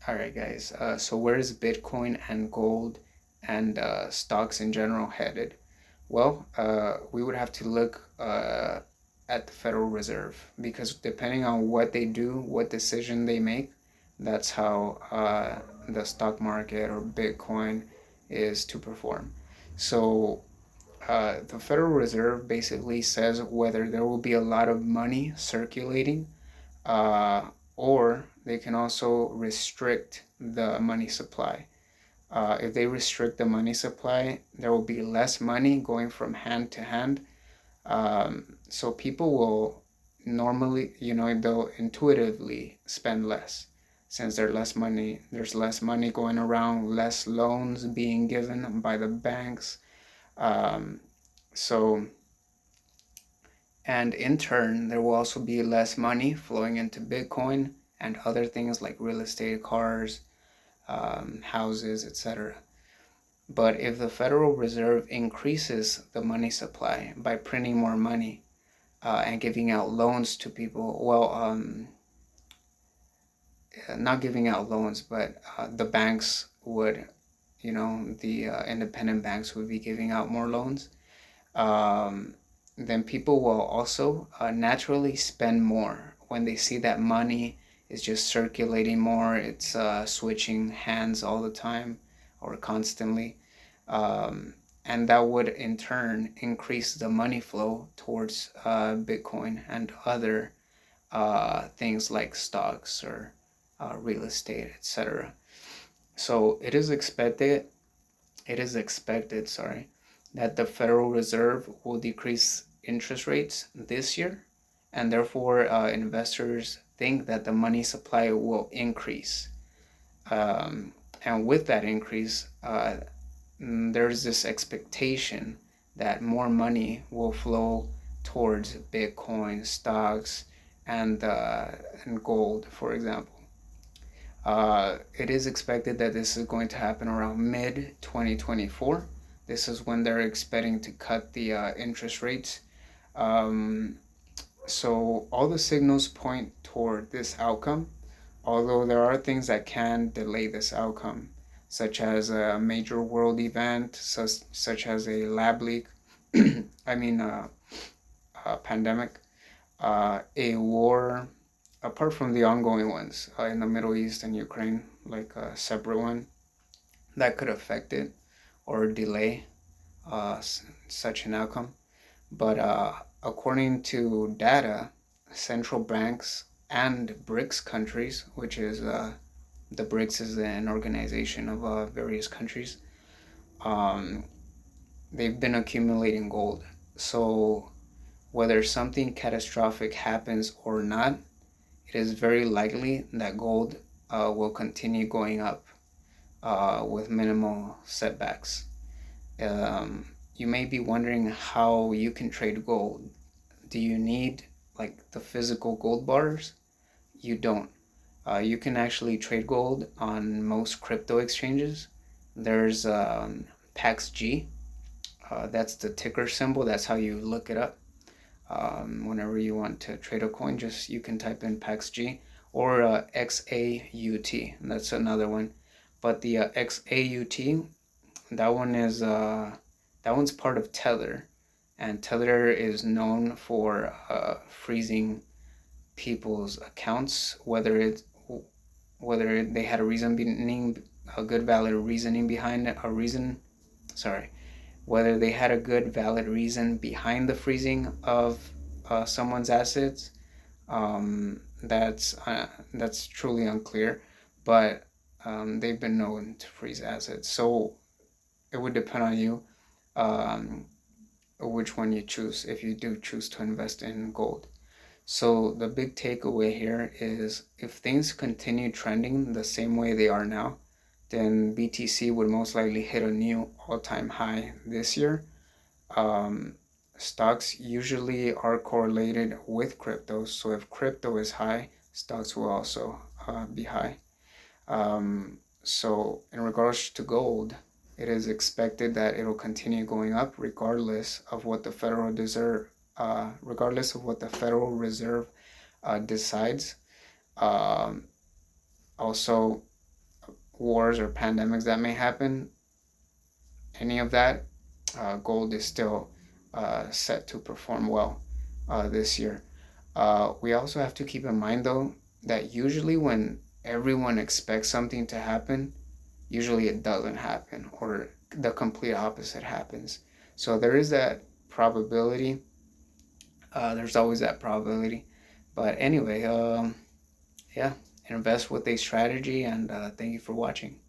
All right, guys. So where is Bitcoin and gold and stocks in general headed? Well, we would have to look at the Federal Reserve because depending on what they do, what decision they make, that's how the stock market or Bitcoin is to perform. So the Federal Reserve basically says whether there will be a lot of money circulating, uh, or they can also restrict the money supply. If they restrict the money supply, there will be less money going from hand to hand. So people will normally, they'll intuitively spend less since there's less money going around, less loans being given by the banks. Um, so And in turn, there will also be less money flowing into Bitcoin and other things like real estate, cars, houses, etc. But if the Federal Reserve increases the money supply by printing more money and giving out loans to people, not giving out loans, but the banks would, the independent banks would be giving out more loans. Um, then people will also naturally spend more when they see that money is just circulating more. It's switching hands all the time or constantly. Um, and that would in turn increase the money flow towards Bitcoin and other things like stocks or real estate, etc. So it is expected, sorry, that the Federal Reserve will decrease interest rates this year, and therefore investors think that the money supply will increase. Um, and with that increase, there's this expectation that more money will flow towards Bitcoin, stocks, and gold, for example. It is expected that this is going to happen around mid 2024. This is when they're expecting to cut the interest rates. Um, so all the signals point toward this outcome, although there are things that can delay this outcome, such as a major world event, such as a lab leak, I mean, a pandemic, a war, apart from the ongoing ones in the Middle East and Ukraine, like a separate one that could affect it or delay such an outcome. But according to data, central banks and BRICS countries, which is the BRICS is an organization of various countries, um, they've been accumulating gold. So whether something catastrophic happens or not, it is very likely that gold will continue going up with minimal setbacks. Um, you may be wondering how you can trade gold. Do you need like the physical gold bars? You don't. You can actually trade gold on most crypto exchanges. There's PAXG. That's the ticker symbol. That's how you look it up. Whenever you want to trade a coin, just you can type in PAXG or XAUT. That's another one. But the XAUT, that one is that one's part of Tether, and Tether is known for freezing people's accounts, whether they had a good valid reasoning behind it, sorry, whether they had a good valid reason behind the freezing of someone's assets. That's truly unclear, but they've been known to freeze assets. So it would depend on you um, which one you choose if you do choose to invest in gold. So the big takeaway here is if things continue trending the same way they are now, then BTC would most likely hit a new all-time high this year. Um, Stocks usually are correlated with crypto, so if crypto is high, stocks will also be high. So in regards to gold, it is expected that it'll continue going up regardless of what the Federal Reserve decides. Um, Also, wars or pandemics that may happen, any of that, gold is still set to perform well this year. We also have to keep in mind, though, that usually when everyone expects something to happen, usually it doesn't happen, or the complete opposite happens. So there is that probability. There's always that probability. But anyway, yeah, invest with a strategy, and thank you for watching.